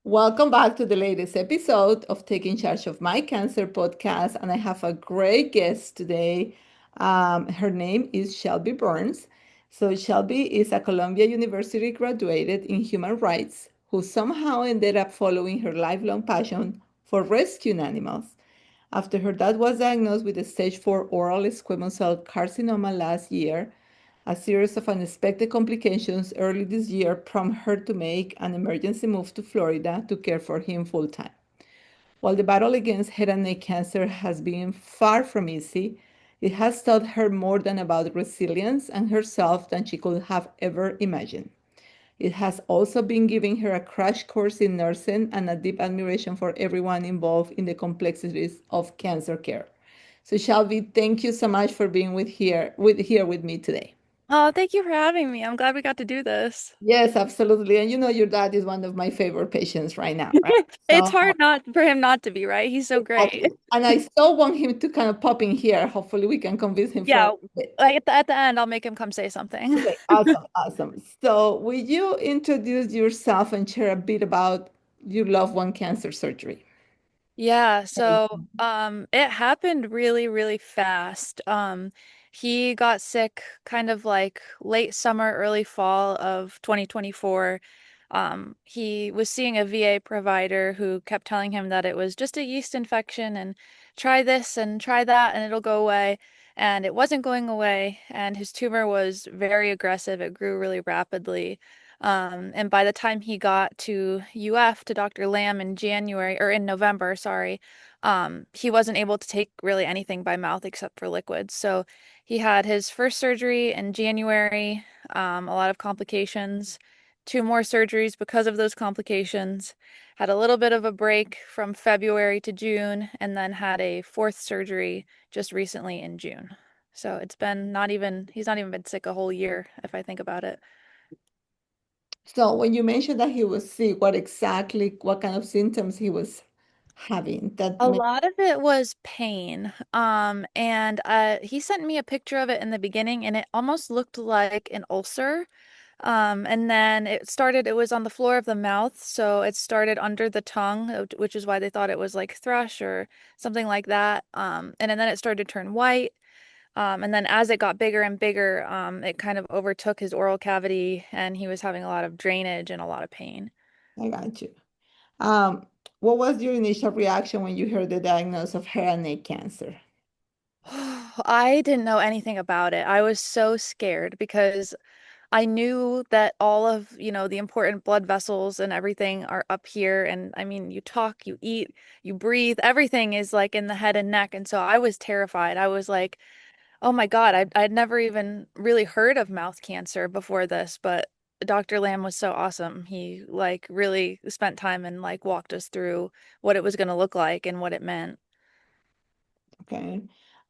Welcome back to the latest episode of Taking Charge of My Cancer podcast. And I have a great guest today. Her name is Shelby Burns. So, Shelby is a Columbia University graduated in human rights who somehow ended up following her lifelong passion for rescuing animals. After her dad was diagnosed with a stage 4 oral squamous cell carcinoma last year, a series of unexpected complications early this year prompted her to make an emergency move to Florida to care for him full time. While the battle against head and neck cancer has been far from easy, it has taught her more than about resilience and herself than she could have ever imagined. It has also been giving her a crash course in nursing and a deep admiration for everyone involved in the complexities of cancer care. So Shelby, thank you so much for being here with me today. Oh, thank you for having me. I'm glad we got to do this. Yes, absolutely. And you know, your dad is one of my favorite patients right now, right? It's So, hard not for him not to be, right? He's so great. exactly. And I still want him to kind of pop in here. Hopefully, we can convince him for a Yeah, bit. like at the end, I'll make him come say something. Okay, awesome, awesome. So, will you introduce yourself and share a bit about your loved one cancer surgery? Yeah, Okay. so it happened really, really fast. He got sick kind of like late summer, early fall of 2024. He was seeing a VA provider who kept telling him that it was just a yeast infection and try this and try that and it'll go away. And it wasn't going away, and his tumor was very aggressive. It grew really rapidly. And by the time he got to UF to Dr. Lamb in January or in November, sorry, he wasn't able to take really anything by mouth except for liquids. So he had his first surgery in January, a lot of complications, two more surgeries because of those complications, had a little bit of a break from February to June, and then had a fourth surgery just recently in June. So it's been he's not even been sick a whole year if I think about it. So, when you mentioned that he was sick, what kind of symptoms he was having? A lot of it was pain. And he sent me a picture of it in the beginning, and it almost looked like an ulcer. And then it was on the floor of the mouth, so it started under the tongue, which is why they thought it was like thrush or something like that. And then it started to turn white. And then as it got bigger and bigger, it kind of overtook his oral cavity, and he was having a lot of drainage and a lot of pain. I got you. Um, what was your initial reaction when you heard the diagnosis of head and neck cancer? I didn't know anything about it. I was so scared because I knew that all of, the important blood vessels and everything are up here. And I mean, you talk, you eat, you breathe, everything is like in the head and neck. And so I was terrified. I was like, oh my God, I'd never even really heard of mouth cancer before this, but Dr. Lamb was so awesome. He like really spent time and like walked us through what it was going to look like and what it meant. Okay.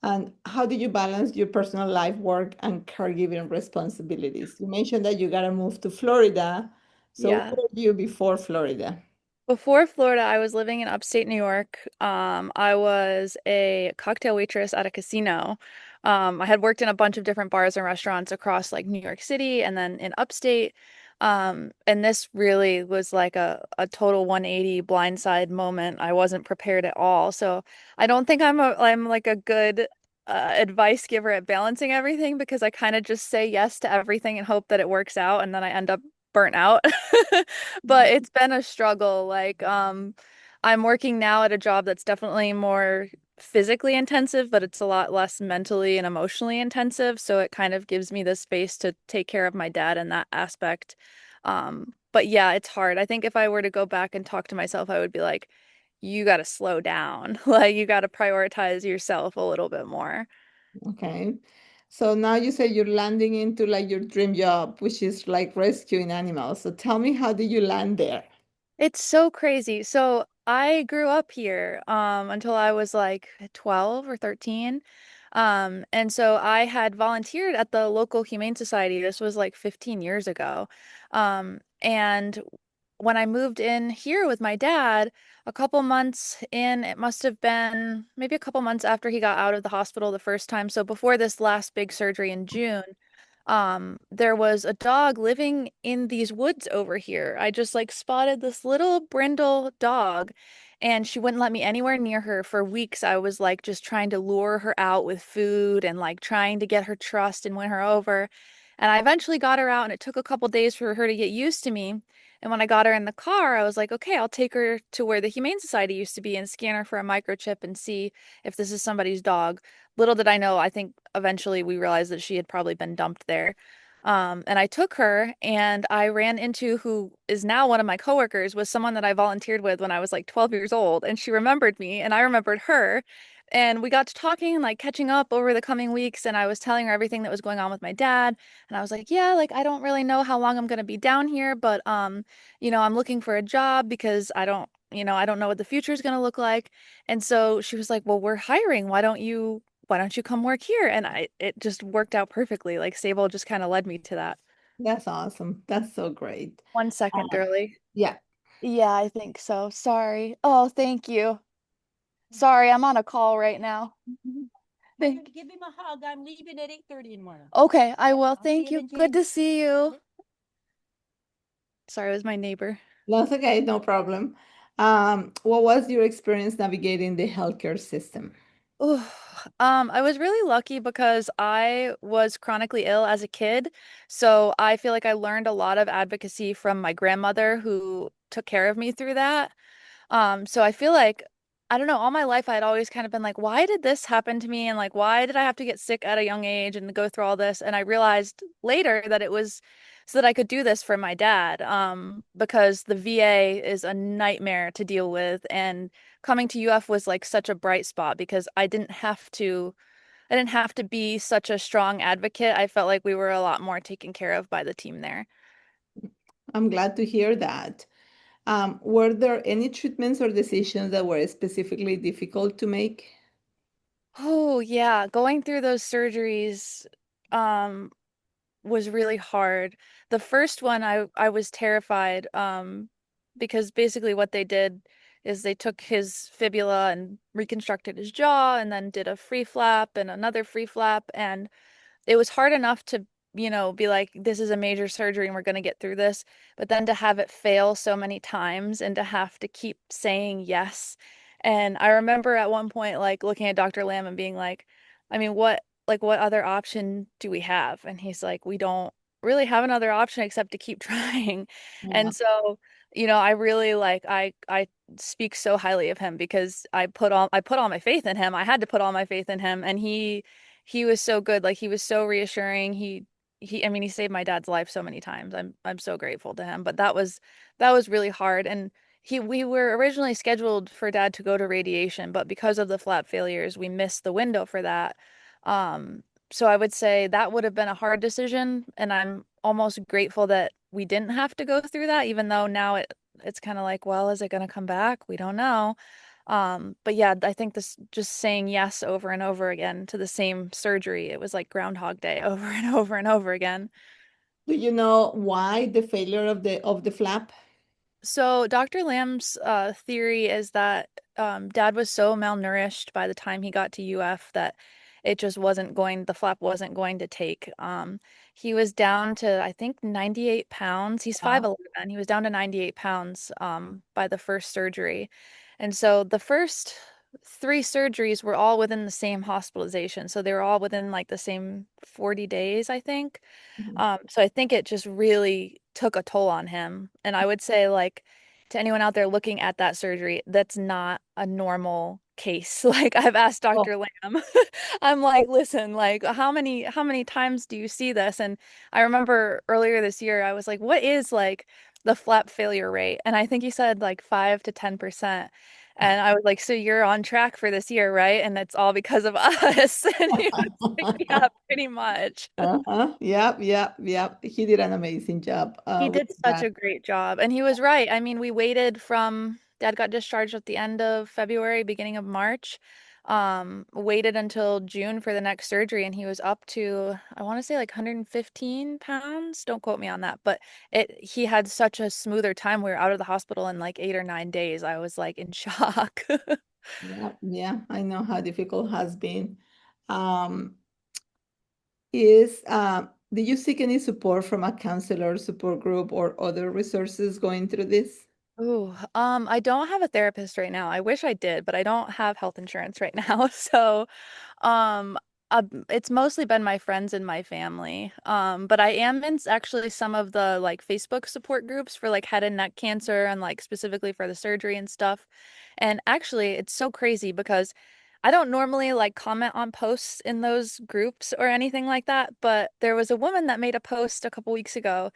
And how do you balance your personal life, work, and caregiving responsibilities? You mentioned that you got to move to Florida. So, Yeah. where were you before Florida? Before Florida, I was living in upstate New York. I was a cocktail waitress at a casino. I had worked in a bunch of different bars and restaurants across like New York City and then in upstate. And this really was like a total 180 blindside moment. I wasn't prepared at all. So I don't think I'm like a good advice giver at balancing everything because I kind of just say yes to everything and hope that it works out, and then I end up burnt out. But it's been a struggle. Like, I'm working now at a job that's definitely more physically intensive, but it's a lot less mentally and emotionally intensive. So it kind of gives me the space to take care of my dad in that aspect. But yeah, it's hard. I think if I were to go back and talk to myself, I would be like, you got to slow down. Like, you got to prioritize yourself a little bit more. Okay. So now you say you're landing into like your dream job, which is like rescuing animals. So tell me, how did you land there? It's so crazy. So I grew up here until I was like 12 or 13. And so I had volunteered at the local Humane Society. This was like 15 years ago. And when I moved in here with my dad, a couple months in, it must have been maybe a couple months after he got out of the hospital the first time. So before this last big surgery in June, there was a dog living in these woods over here. I just like spotted this little brindle dog, and she wouldn't let me anywhere near her for weeks. I was like just trying to lure her out with food and like trying to get her trust and win her over. And I eventually got her out, and it took a couple days for her to get used to me. And when I got her in the car, I was like, okay, I'll take her to where the Humane Society used to be and scan her for a microchip and see if this is somebody's dog. Little did I know, I think eventually we realized that she had probably been dumped there. And I took her, and I ran into who is now one of my coworkers, was someone that I volunteered with when I was like 12 years old. And she remembered me, and I remembered her. And we got to talking and like catching up over the coming weeks. And I was telling her everything that was going on with my dad. And I was like, yeah, like I don't really know how long I'm going to be down here, but I'm looking for a job because I don't know what the future is going to look like. And so she was like, well, we're hiring. Why don't you come work here? And it just worked out perfectly. Like Sable just kind of led me to that. That's awesome. That's so great. 1 second, Um, girly. yeah. Yeah, I think so. Sorry. Oh, thank you. Sorry, I'm on a call right now. Give him a hug. I'm leaving at 8:30 in the morning. Okay, I will. Thank you. Good to see you. Sorry, it was my neighbor. That's okay, no problem. What was your experience navigating the healthcare system? Ooh, I was really lucky because I was chronically ill as a kid. So I feel like I learned a lot of advocacy from my grandmother who took care of me through that. So I feel like, I don't know, all my life I'd always kind of been like, why did this happen to me? And like, why did I have to get sick at a young age and go through all this? And I realized later that it was so that I could do this for my dad, because the VA is a nightmare to deal with. And coming to UF was like such a bright spot because I didn't have to be such a strong advocate. I felt like we were a lot more taken care of by the team there. I'm glad to hear that. Were there any treatments or decisions that were specifically difficult to make? Oh, yeah, going through those surgeries um was really hard. The first one I was terrified because basically what they did is they took his fibula and reconstructed his jaw and then did a free flap and another free flap, and it was hard enough to, be like, this is a major surgery and we're going to get through this. But then to have it fail so many times and to have to keep saying yes. And I remember at one point, like looking at Dr. Lamb and being like, I mean, what other option do we have? And he's like, we don't really have another option except to keep trying. Yeah. And so, I really I speak so highly of him because I put all my faith in him. I had to put all my faith in him, and he was so good. Like he was so reassuring. I mean, he saved my dad's life so many times. I'm so grateful to him. But that was really hard. And we were originally scheduled for dad to go to radiation, but because of the flap failures, we missed the window for that. Um, so I would say that would have been a hard decision, and I'm almost grateful that we didn't have to go through that, even though now it's kind of like, well, is it going to come back? We don't know. But yeah, I think this just saying yes over and over again to the same surgery, it was like Groundhog Day over and over and over again. Do you know why the failure of the flap? So Dr. Lamb's theory is that Dad was so malnourished by the time he got to UF that the flap wasn't going to take. He was down to, I think, 98 pounds. He's Yeah. 5'11". He was down to 98 pounds by the first surgery. And so the first three surgeries were all within the same hospitalization. So they were all within like the same 40 days, I think. Mhm. So I think it just really took a toll on him. And I would say, like, to anyone out there looking at that surgery, that's not a normal case. Like I've asked Oh, Dr. Lamb, I'm like, listen, like how many times do you see this? And I remember earlier this year, I was like, what is like the flap failure rate? And I think he said like 5 to 10%. And I was like, so you're on track for this year, right? And it's all because of us. And he was like, yeah, pretty much. uh-huh. Yep, yep, yep. He did an amazing job He with did such that. a great job. And he was right. I mean, we waited from dad got discharged at the end of February, beginning of March. Waited until June for the next surgery, and he was up to, I want to say like 115 pounds. Don't quote me on that, but he had such a smoother time. We were out of the hospital in like 8 or 9 days. I was like in shock. Yeah, yeah, I know how difficult it has been. Um, is Did you seek any support from a counselor, support group, or other resources going through this? Ooh, I don't have a therapist right now. I wish I did, but I don't have health insurance right now. So, um, it's mostly been my friends and my family. But I am in actually some of the like Facebook support groups for like head and neck cancer and like specifically for the surgery and stuff. And actually, it's so crazy because I don't normally like comment on posts in those groups or anything like that, but there was a woman that made a post a couple weeks ago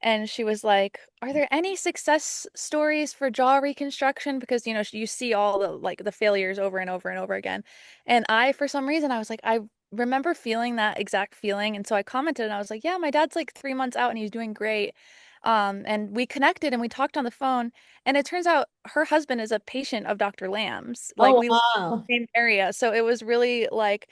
and she was like, "Are there any success stories for jaw reconstruction?" Because you know, you see all the like the failures over and over and over again. And I, for some reason, I was like, I remember feeling that exact feeling. And so I commented and I was like, yeah, my dad's like 3 months out and he's doing great. And we connected and we talked on the phone. And it turns out her husband is a patient of Dr. Lamb's. Like Oh, we live wow. in the same area. So it was really like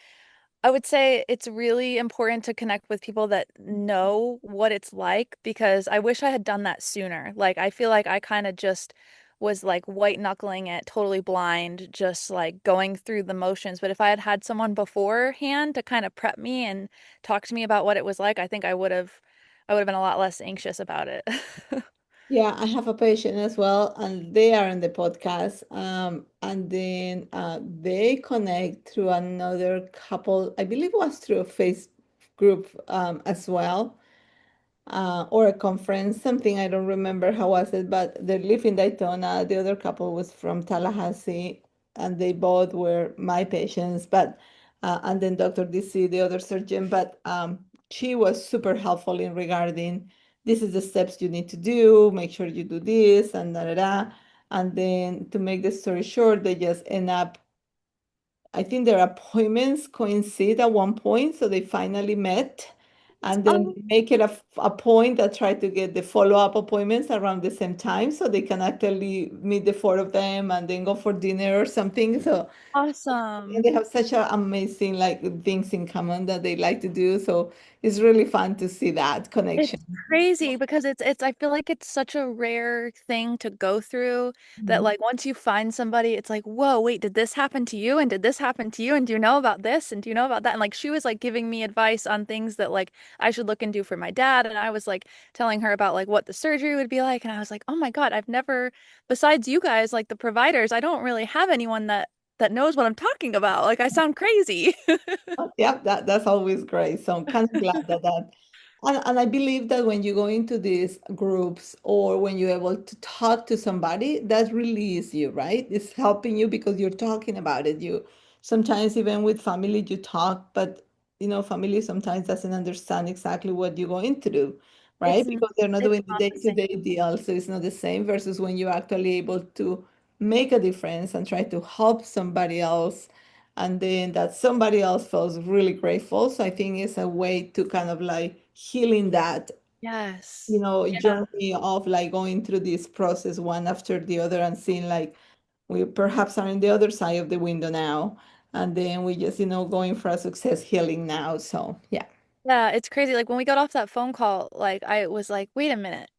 I would say it's really important to connect with people that know what it's like because I wish I had done that sooner. Like, I feel like I kind of just was like white knuckling it, totally blind, just like going through the motions. But if I had had someone beforehand to kind of prep me and talk to me about what it was like, I think I would have been a lot less anxious about it. Yeah, I have a patient as well, and they are in the podcast. And then they connect through another couple, I believe it was through a face group as well, or a conference, something I don't remember how was it, but they live in Daytona. The other couple was from Tallahassee, and they both were my patients. But and then Dr. DC, the other surgeon, but she was super helpful in regarding this is the steps you need to do. Make sure you do this and da da da. And then to make the story short, they just end up I think their appointments coincide at one point, so they finally met, and then Um, make it a point that try to get the follow-up appointments around the same time so they can actually meet the four of them and then go for dinner or something. So and awesome. they have such a amazing like things in common that they like to do. So it's really fun to see that It's connection. crazy because it's I feel like it's such a rare thing to go through that Mhm. like once you find somebody it's like, "Whoa, wait, did this happen to you? And did this happen to you? And do you know about this? And do you know about that?" And like she was like giving me advice on things that like I should look into for my dad and I was like telling her about like what the surgery would be like and I was like, "Oh my God, I've never besides you guys like the providers, I don't really have anyone that knows what I'm talking about. Like I sound crazy." Yep, that's always great. So I'm kind of glad that and I believe that when you go into these groups or when you're able to talk to somebody, that relieves you, right? It's helping you because you're talking about it. You sometimes even with family you talk, but family sometimes doesn't understand exactly what you're going through, right? It's Because they're not it's doing the not the same. day-to-day deal, so it's not the same versus when you're actually able to make a difference and try to help somebody else and then that somebody else feels really grateful. So I think it's a way to kind of like healing that, Yes. Yeah. journey of like going through this process one after the other and seeing like we perhaps are in the other side of the window now. And then we just, going for a success healing now. So yeah. Yeah, it's crazy. Like when we got off that phone call, like I was like, wait a minute.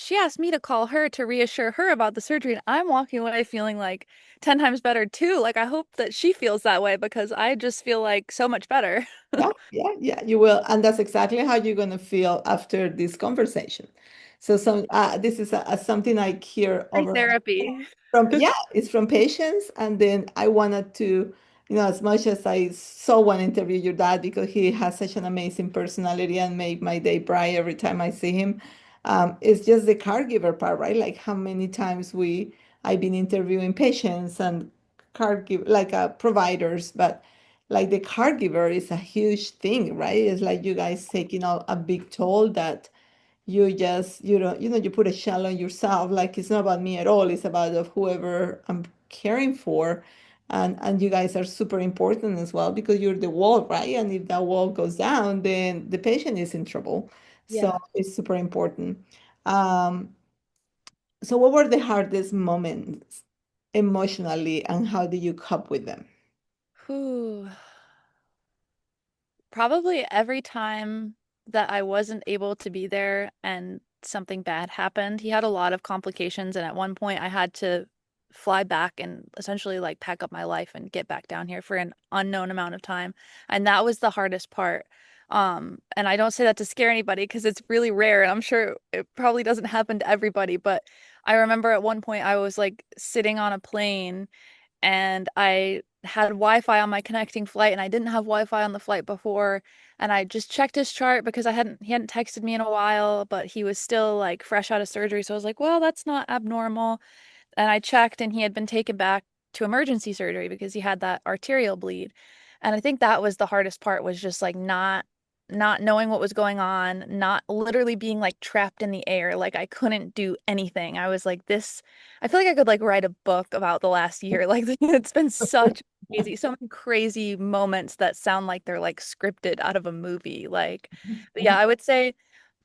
She asked me to call her to reassure her about the surgery, and I'm walking away feeling like 10 times better too. Like I hope that she feels that way because I just feel like so much better. Yeah, yeah, yeah, you will. And that's exactly how you're going to feel after this conversation. So this is something I hear Free over and therapy. from, yeah, it's from patients. And then I wanted to, as much as I so want to interview your dad because he has such an amazing personality and make my day bright every time I see him. It's just the caregiver part, right? Like how many times I've been interviewing patients and caregiver, like providers, but like the caregiver is a huge thing, right? It's like you guys taking a big toll that you just you put a shell on yourself, like it's not about me at all, it's about of whoever I'm caring for. And you guys are super important as well because you're the wall, right? And if that wall goes down then the patient is in trouble. So Yeah. it's super important. um so what were the hardest moments emotionally and how do you cope with them? Whew. Probably every time that I wasn't able to be there and something bad happened. He had a lot of complications, and at one point I had to fly back and essentially like pack up my life and get back down here for an unknown amount of time. And that was the hardest part. And I don't say that to scare anybody because it's really rare and I'm sure it probably doesn't happen to everybody, but I remember at one point I was like sitting on a plane and I had Wi-Fi on my connecting flight and I didn't have Wi-Fi on the flight before and I just checked his chart because he hadn't texted me in a while, but he was still like fresh out of surgery. So I was like, well, that's not abnormal. And I checked and he had been taken back to emergency surgery because he had that arterial bleed. And I think that was the hardest part was just like not knowing what was going on, not literally being like trapped in the air. Like I couldn't do anything. I was like this I feel like I could like write a book about the last year. Like it's been such crazy, so many crazy moments that sound like they're like scripted out of a movie. Like, but yeah, I would say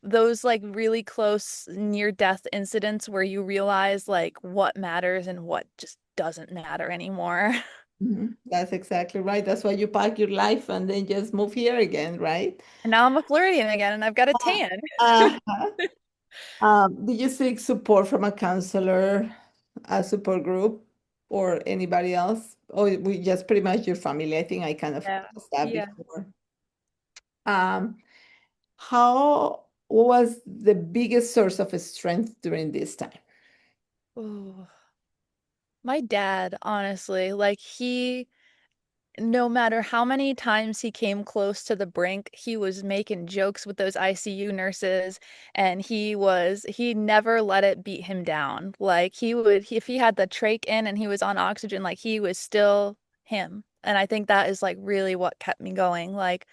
those like really close near death incidents where you realize like what matters and what just doesn't matter anymore. Mhm. That's exactly right. That's why you pack your life and then just move here again, right? And now I'm a Floridian again and I've got a tan. Uh-huh. Did you seek support from a counselor, a support group, or anybody else? Or we just pretty much your family? I think I kind of Yeah. asked that Yeah. before. Um, what was the biggest source of strength during this time? Ooh. My dad, honestly, like no matter how many times he came close to the brink, he was making jokes with those ICU nurses and he never let it beat him down. Like if he had the trach in and he was on oxygen, like he was still him. And I think that is like really what kept me going. Like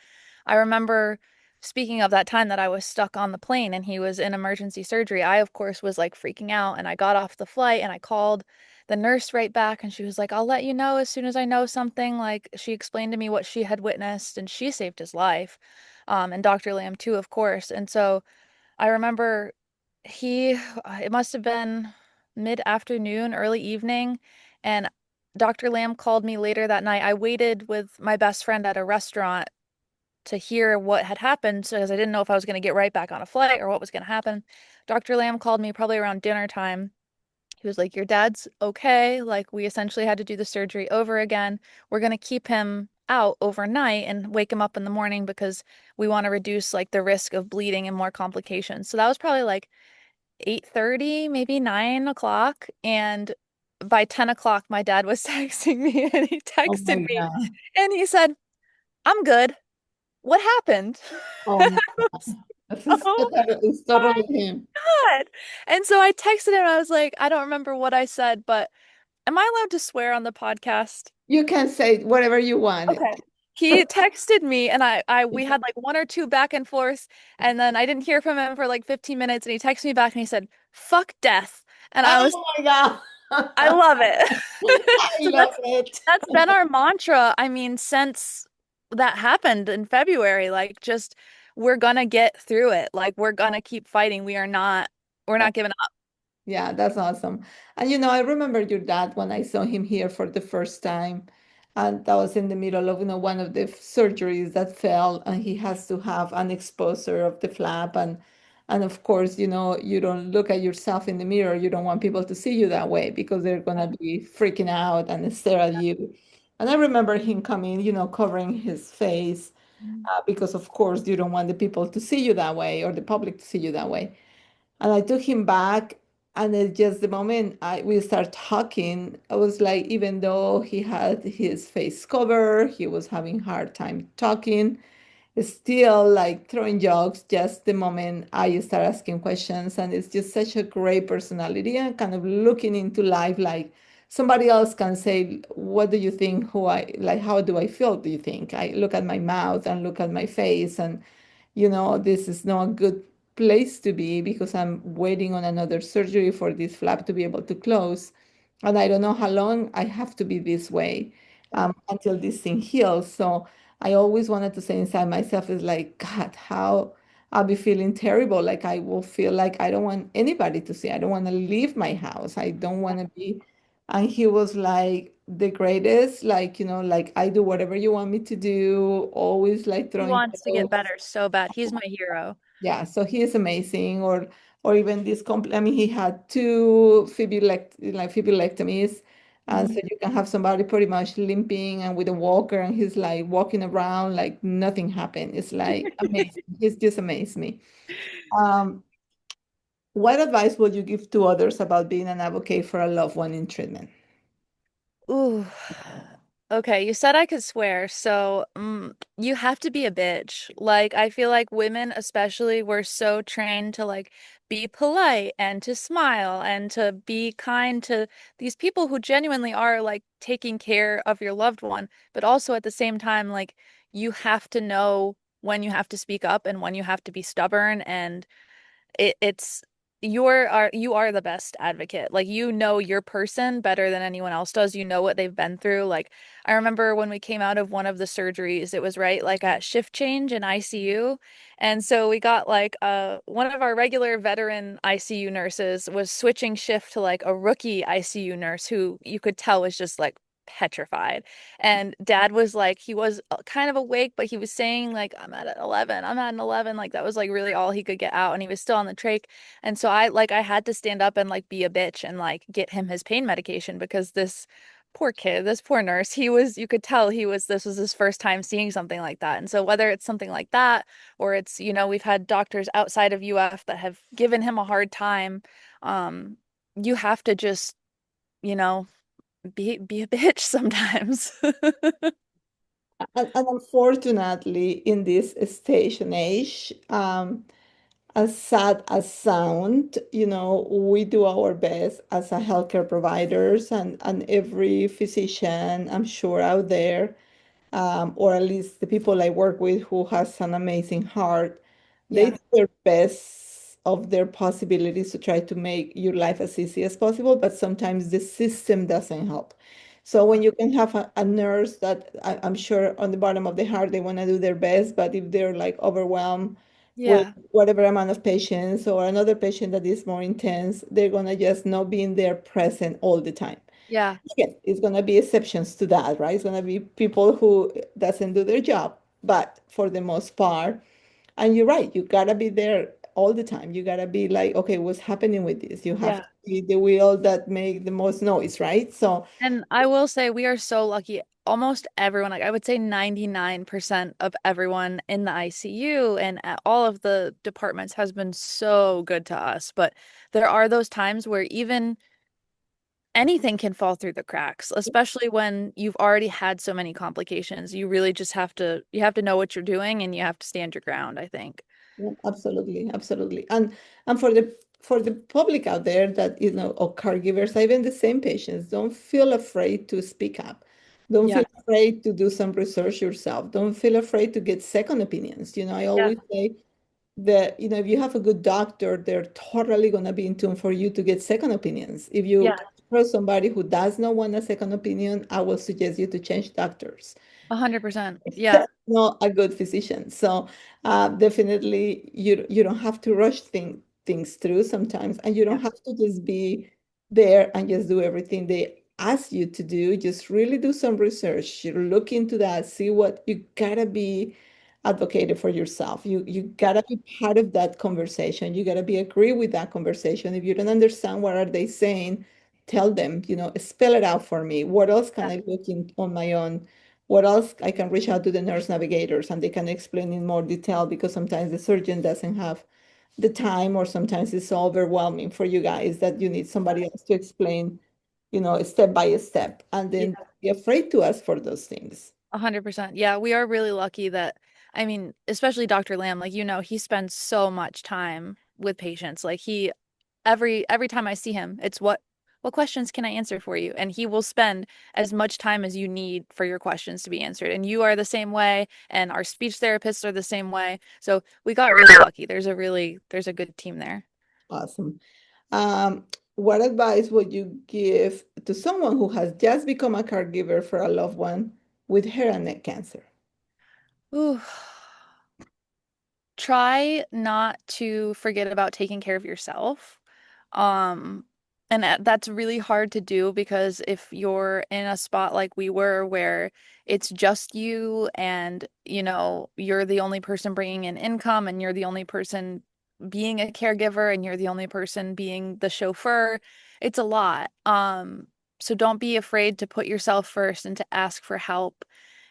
I remember speaking of that time that I was stuck on the plane and he was in emergency surgery, I of course was like freaking out and I got off the flight and I called the nurse right back and she was like, I'll let you know as soon as I know something. Like she explained to me what she had witnessed and she saved his life. And Dr. Lamb too, of course. And so I remember it must have been mid-afternoon, early evening, and Dr. Lamb called me later that night. I waited with my best friend at a restaurant to hear what had happened because I didn't know if I was going to get right back on a flight or what was going to happen. Dr. Lamb called me probably around dinner time. He was like, your dad's okay. Like, we essentially had to do the surgery over again. We're going to keep him out overnight and wake him up in the morning because we want to reduce like the risk of bleeding and more complications. So that was probably like 8:30, maybe 9 o'clock. And by 10 o'clock, my dad was texting me and he Oh texted my me God. and he said, I'm good. What happened? Oh my I was, God. This is oh it's my totally him. God. And so I texted him. I was like, I don't remember what I said, but am I allowed to swear on the podcast? You can say whatever you want. Okay. He texted me and we had like one or two back and forth and then I didn't hear from him for like 15 minutes and he texted me back and he said, "Fuck death." And Oh my God. I love it. I So love it. that's been our mantra. I mean, since that happened in February, like just we're gonna get through it. Like we're gonna keep fighting. We're not giving up. Yeah, that's awesome. And I remember your dad when I saw him here for the first time. And that was in the middle of, one of the surgeries that fell, and he has to have an exposure of the flap. And of course, you don't look at yourself in the mirror. You don't want people to see you that way because they're gonna be freaking out and stare at you. And I remember him coming, covering his face, because of course you don't want the people to see you that way or the public to see you that way. And I took him back, and it's just the moment we start talking, I was like, even though he had his face covered, he was having hard time talking, still like throwing jokes. Just the moment I start asking questions, and it's just such a great personality and kind of looking into life like somebody else can say, "What do you think? Who I like? How do I feel? Do you think?" I look at my mouth and look at my face, and this is not a good place to be because I'm waiting on another surgery for this flap to be able to close. And I don't know how long I have to be this way until this thing heals. So I always wanted to say inside myself is like, God, how I'll be feeling terrible. Like I will feel like I don't want anybody to see. I don't want to leave my house. I don't want to be. And he was like the greatest, like, like I do whatever you want me to do, always like He throwing wants to get jokes. better so bad. He's my hero. Yeah, so he is amazing. Or even this I mean, he had two fibulectomies, And so Mhm. you can have somebody pretty much limping and with a walker, and he's like walking around like nothing happened. It's like amazing. He's just amazed me. Um, what advice would you give to others about being an advocate for a loved one in treatment? Ooh. Okay, you said I could swear, so you have to be a bitch. Like, I feel like women, especially, were so trained to like be polite and to smile and to be kind to these people who genuinely are like taking care of your loved one, but also at the same time, like you have to know when you have to speak up and when you have to be stubborn and it's you are the best advocate. Like you know your person better than anyone else does. You know what they've been through. Like I remember when we came out of one of the surgeries, it was right like at shift change in ICU. And so we got like one of our regular veteran ICU nurses was switching shift to like a rookie ICU nurse who you could tell was just like petrified. And dad was like, he was kind of awake, but he was saying like, I'm at an 11, I'm at an 11. Like that was like really all he could get out. And he was still on the trach. And so I had to stand up and like be a bitch and like get him his pain medication because this poor kid, this poor nurse, you could tell this was his first time seeing something like that. And so whether it's something like that or it's, we've had doctors outside of UF that have given him a hard time, um, you have to just, you know, be a bitch sometimes. And unfortunately, in this station age, as sad as sound, we do our best as a healthcare providers and every physician, I'm sure out there, or at least the people I work with who has an amazing heart, they Yeah. do their best of their possibilities to try to make your life as easy as possible, but sometimes the system doesn't help. So when you can have a nurse that I'm sure on the bottom of the heart, they want to do their best, but if they're like overwhelmed with Yeah. whatever amount of patients or another patient that is more intense, they're going to just not be in there present all the time. Yeah. Again, it's going to be exceptions to that, right? It's going to be people who doesn't do their job, but for the most part, and you're right, you got to be there all the time. You got to be like, okay, what's happening with this? You have Yeah. to be the wheel that make the most noise, right? So And I will say we are so lucky. Almost everyone, like I would say 99% of everyone in the ICU and at all of the departments has been so good to us. But there are those times where even anything can fall through the cracks, especially when you've already had so many complications. You really just you have to know what you're doing and you have to stand your ground, I think. yeah, absolutely, absolutely. And for the public out there that, or caregivers, even the same patients, don't feel afraid to speak up. Don't Yeah. feel afraid to do some research yourself. Don't feel afraid to get second opinions. I Yeah. always say that, if you have a good doctor, they're totally going to be in tune for you to get second opinions. If you Yeah. come across somebody who does not want a second opinion, I will suggest you to change doctors. 100%. Yeah. Not a good physician. So definitely you don't have to rush things through sometimes, and you Yeah. don't have to just be there and just do everything they ask you to do. Just really do some research. You look into that, see what you gotta be advocated for yourself. You Yeah. gotta be part of that conversation. You gotta be agree with that conversation. If you don't understand what are they saying, tell them, spell it out for me. What else can Yeah. I look in on my own? What else I can reach out to the nurse navigators and they can explain in more detail because sometimes the surgeon doesn't have the time or sometimes it's so overwhelming for you guys that you need somebody else to explain, step by step and Yeah. then be afraid to ask for those things. 100%. Yeah, we are really lucky that, I mean, especially Dr. Lamb, like he spends so much time with patients. Like every time I see him, it's what questions can I answer for you? And he will spend as much time as you need for your questions to be answered. And you are the same way, and our speech therapists are the same way. So we got really lucky. There's a good team there. Awesome. Um, what advice would you give to someone who has just become a caregiver for a loved one with hair and neck cancer? Ooh. Try not to forget about taking care of yourself. Um, and that's really hard to do because if you're in a spot like we were where it's just you and, you're the only person bringing in income and you're the only person being a caregiver and you're the only person being the chauffeur, it's a lot. So don't be afraid to put yourself first and to ask for help.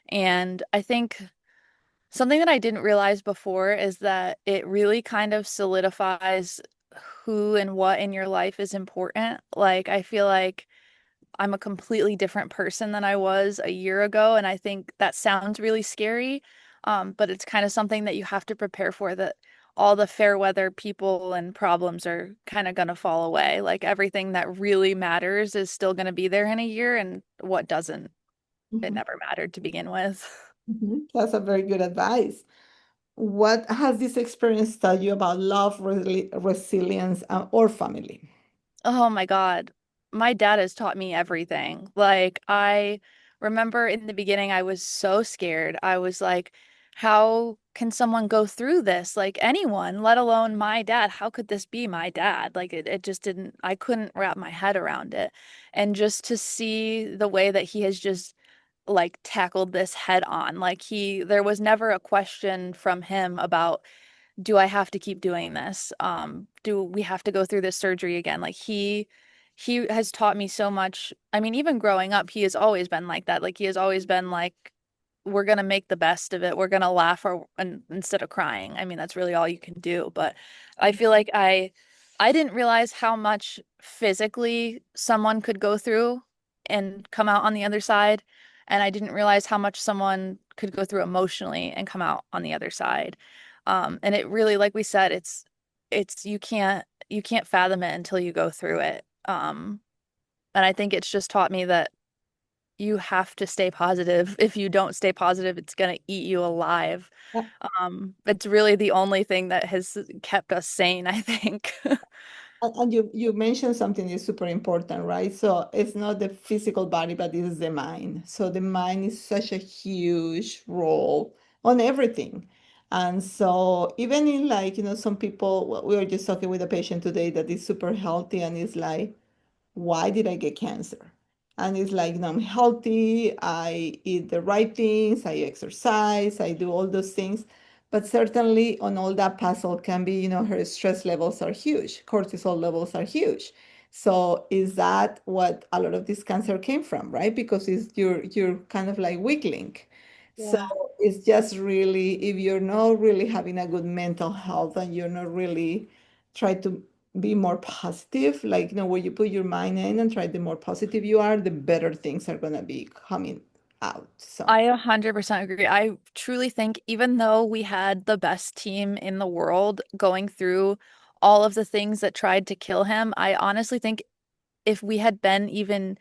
And I think something that I didn't realize before is that it really kind of solidifies who and what in your life is important. Like, I feel like I'm a completely different person than I was a year ago, and I think that sounds really scary. But it's kind of something that you have to prepare for, that all the fair weather people and problems are kind of going to fall away. Like everything that really matters is still going to be there in a year, and what doesn't, it Mhm, never mattered to begin with. mhm. That's a very good advice. What has this experience taught you about love, resilience, or family? Oh my God. My dad has taught me everything. Like, I remember in the beginning, I was so scared. I was like, how can someone go through this? Like, anyone, let alone my dad. How could this be my dad? Like, it just didn't, I couldn't wrap my head around it. And just to see the way that he has just like tackled this head on, like, there was never a question from him about, do I have to keep doing this? Do we have to go through this surgery again? Like, he has taught me so much. I mean, even growing up, he has always been like that. Like, he has always been like, we're gonna make the best of it. We're gonna laugh instead of crying. I mean, that's really all you can do. But I feel like I didn't realize how much physically someone could go through and come out on the other side. And I didn't realize how much someone could go through emotionally and come out on the other side. And it really, like we said, it's you can't fathom it until you go through it. And I think it's just taught me that you have to stay positive. If you don't stay positive, it's gonna eat you alive. It's really the only thing that has kept us sane, I think. And you mentioned something that's super important, right? So it's not the physical body, but it is the mind. So the mind is such a huge role on everything. And so even in like, some people, we were just talking with a patient today that is super healthy and is like, why did I get cancer? And it's like, I'm healthy, I eat the right things, I exercise, I do all those things. But certainly on all that puzzle can be, her stress levels are huge, cortisol levels are huge. So is that what a lot of this cancer came from, right? Because it's you're kind of like weak link. So Yeah. it's just really, if you're not really having a good mental health and you're not really try to be more positive, like, where you put your mind in and try, the more positive you are, the better things are going to be coming out. So I 100% agree. I truly think even though we had the best team in the world going through all of the things that tried to kill him, I honestly think if we had been even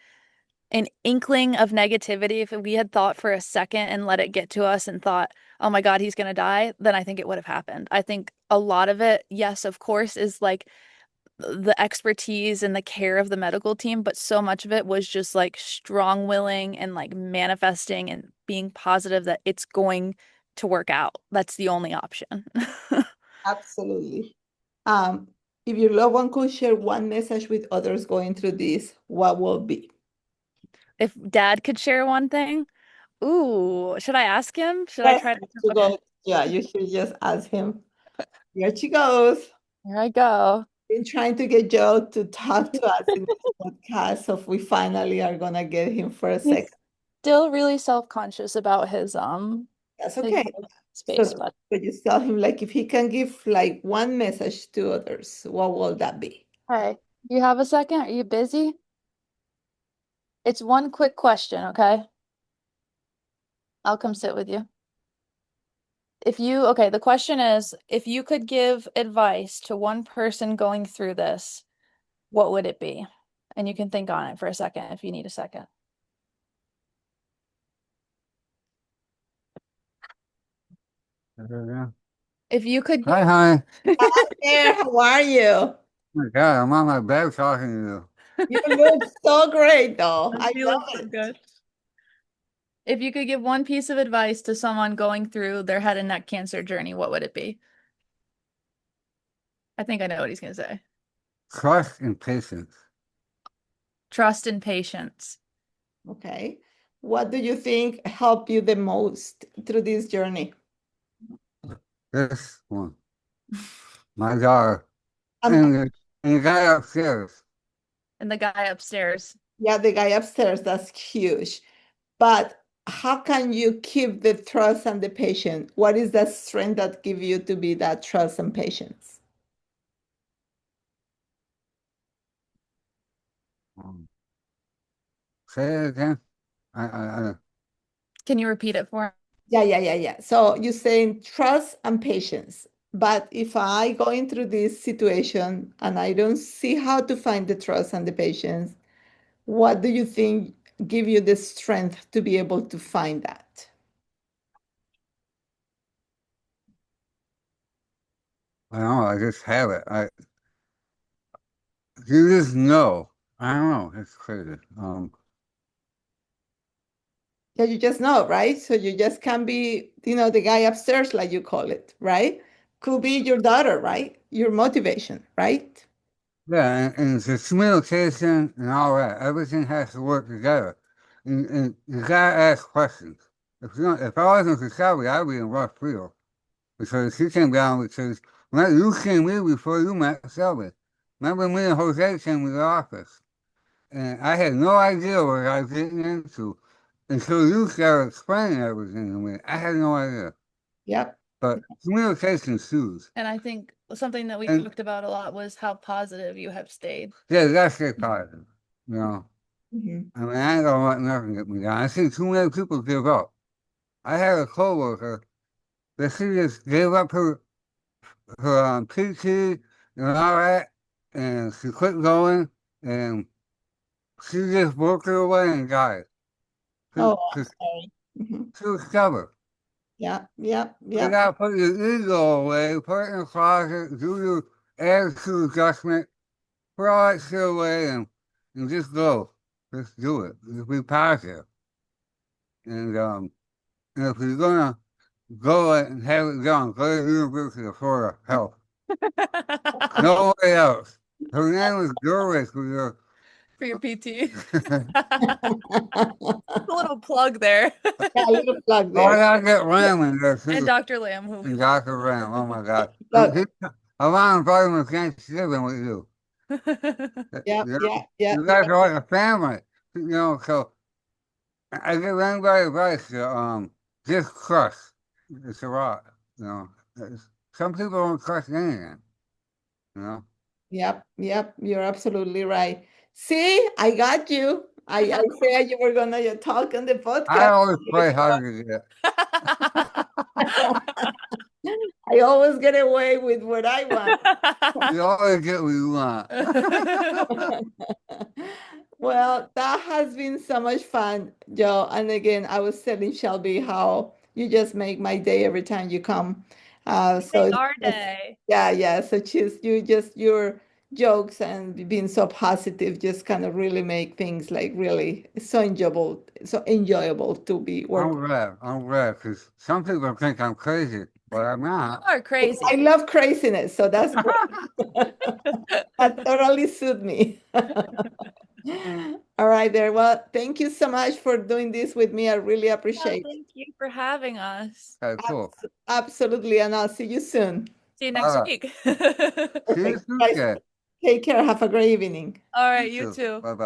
an inkling of negativity, if we had thought for a second and let it get to us and thought, oh my God, he's gonna die, then I think it would have happened. I think a lot of it, yes, of course, is like the expertise and the care of the medical team, but so much of it was just like strong willing and like manifesting and being positive that it's going to work out. That's the only option. absolutely. um if your loved one could share one message with others going through this, what will be? If dad could share one thing, ooh, should I ask him? Should I Yes, try to? to Okay, go. Yeah, you should just ask him. Here she goes. here I go. Been trying to get Joe to talk to us in this podcast, so we finally are gonna get him for a second. He's still really self-conscious about That's his okay. space, So, but but you tell him, like, if he can give like one message to others, what will that be? hey, you have a second? Are you busy? It's one quick question, okay? I'll come sit with you. Okay, the question is, if you could give advice to one person going through this, what would it be? And you can think on it for a second if you need a second. Yeah. If you could Hi, give, honey. There, how are you? Oh my God, I'm on my bed talking to You look so great, though. I you look love so it. good. If you could give one piece of advice to someone going through their head and neck cancer journey, what would it be? I think I know what he's gonna say. you. Trust and patience. Trust and patience. Okay. What do you think helped you the most through this journey? This one, my daughter, Um, and the guy upstairs. And the guy upstairs. Yeah, the guy upstairs, that's huge. But how can you keep the trust and the patience? What is that strength that give you to be that trust and patience? Um, say it again. I Can you repeat it for Yeah. So you're saying trust and patience. But if I going through this situation and I don't see how to find the trust and the patience, what do you think give you the strength to be able to find that? don't know. I just have it. You just know. I don't know. It's crazy. Yeah, you just know, right? So you just can be, the guy upstairs, like you call it, right? Could be your daughter, right? Your motivation, right? Yeah, and it's the communication and all that. Everything has to work together. And you gotta ask questions. If I wasn't for Shelby, I'd be in rough field. Because she came down because you came here before you met Shelby. Remember me and Jose came to the office. And I had no idea what I was getting into until you started explaining everything to me. I had no idea. Yep. But communication is huge. And I think something that we And talked about a lot was how positive you have stayed. yeah, that's stay positive. You know. Mhm. I mean, I ain't gonna let nothing get me down. I see too many people give up. I had a coworker that she just gave up her PT and all that, and she quit going, and she just worked her way and died. Oh, I'm Because sorry. Mhm. she was stubborn. You Yep. gotta put your ego away, put it in the closet, do your attitude adjustment, put all that shit away, and just go. Just do it. Just be positive. And if you're gonna go and have it done, go to the University of Florida Health. Nobody else. Her name was Doris. For your PT. Oh, A little plug there. Yeah, a little plug I there. gotta get Ram in there And too. Dr. Lamb, who And Dr. Ram. Oh my God. Plug. I'm on vitamin Thanksgiving with you. Yep, You yeah, yeah, you guys yeah. are like a family. So I give anybody advice to just trust. It's a lot. You know. Some people don't trust anything. You know. Yep. You're absolutely right. See, I got you. I said you were gonna talk on the I podcast. always play hard to get. I always get away with what I want. You always get what you want. Well, that has been so much fun, Joe. And again, I was telling Shelby how you just make my day every time you come. So Make it's our just, day. yeah. So your jokes and being so positive just kind of really make things like really so enjoyable to be I'm working. glad. I'm glad because some people think I'm crazy, but I'm not. You are I crazy. love craziness, so that's great. That totally suit me. All right, there. Well, thank you so much for doing this with me. I really Well, appreciate it. thank you for having us. Okay, cool. Absolutely, and I'll see you soon. See you All next right. week. See you Perfect. Guys, Tuesday. take care. Have a great evening. All You right, you too. too. Bye bye.